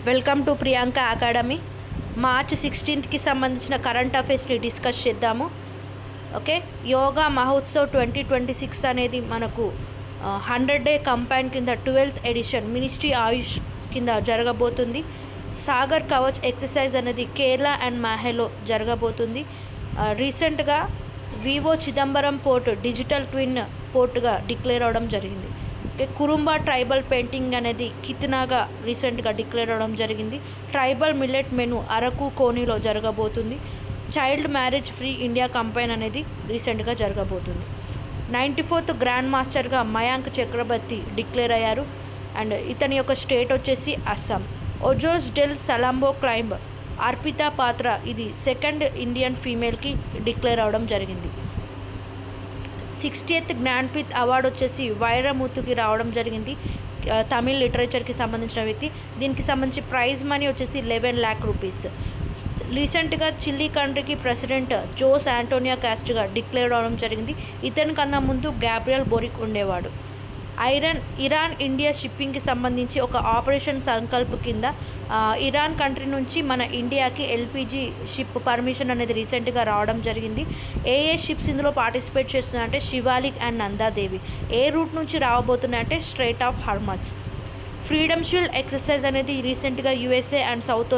Welcome to Priyanka Academy. March 16కి సంబంధించిన current అఫైర్స్ని డిస్కస్ చేద్దాము. ఓకే, యోగా మహోత్సవ్ 2026 అనేది మనకు 100 డే కంపైన్ కింద 12th ఎడిషన్ మినిస్ట్రీ ఆయుష్ కింద జరగబోతుంది. సాగర్ కవచ్ ఎక్సర్సైజ్ అనేది కేరళ అండ్ మాహేలో జరగబోతుంది. రీసెంట్గా VO Chidambaram port digital twin పోర్ట్గా డిక్లేర్ అవడం జరిగింది. కురుంబా ట్రైబల్ పెయింటింగ్ అనేది కిత్నాగా రీసెంట్గా డిక్లేర్ అవ్వడం జరిగింది. ట్రైబల్ మిల్లెట్ మెను అరకు కోనిలో జరగబోతుంది. చైల్డ్ మ్యారేజ్ ఫ్రీ ఇండియా కంపైన్ అనేది రీసెంట్గా జరగబోతుంది. 94th గ్రాండ్ మాస్టర్గా మయాంక్ చక్రవర్తి డిక్లేర్ అయ్యారు. అండ్ ఇతని యొక్క స్టేట్ వచ్చేసి అస్సాం. ఒజోస్ డెల్ సలాంబో క్లైంబ్ అర్పితా పాత్ర ఇది సెకండ్ ఇండియన్ ఫీమేల్కి డిక్లేర్ అవ్వడం జరిగింది. 60th జ్ఞాన్పీఠ్ అవార్డు వచ్చేసి వైరముత్తుకి రావడం జరిగింది. తమిళ్ లిటరేచర్కి సంబంధించిన వ్యక్తి. దీనికి సంబంధించి ప్రైజ్ మనీ వచ్చేసి 11 lakh rupees. రీసెంట్గా చిల్లీ కంట్రీకి ప్రెసిడెంట్ జోస్ ఆంటోనియో కాస్ట్గా డిక్లేర్ అవడం జరిగింది. ఇతని కన్నా ముందు గ్యాబ్రియల్ బోరిక్ ఉండేవాడు. ఇరాన్ ఇండియా షిప్పింగ్కి సంబంధించి ఒక ఆపరేషన్ సంకల్ప్ కింద ఇరాన్ కంట్రీ నుంచి మన ఇండియాకి ఎల్పిజి షిప్ పర్మిషన్ అనేది రీసెంట్గా రావడం జరిగింది. ఏ షిప్స్ ఇందులో పార్టిసిపేట్ చేస్తున్నాయంటే శివాలిక్ అండ్ నందాదేవి. ఏ రూట్ నుంచి రావబోతున్నాయంటే strait of Hormuz. Freedom Shield exercise అనేది రీసెంట్గా యుఎస్ఏ అండ్ సౌత్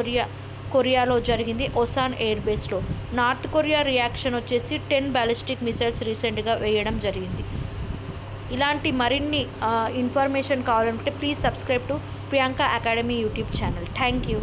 కొరియాలో జరిగింది. ఒసాన్ ఎయిర్ బేస్లో. నార్త్ కొరియా రియాక్షన్ వచ్చేసి 10 ballistic missiles రీసెంట్గా వేయడం జరిగింది. ఇలాంటి మరిన్ని ఇన్ఫర్మేషన్ కావాలంటే please subscribe to Priyanka academy YouTube channel. Thank you.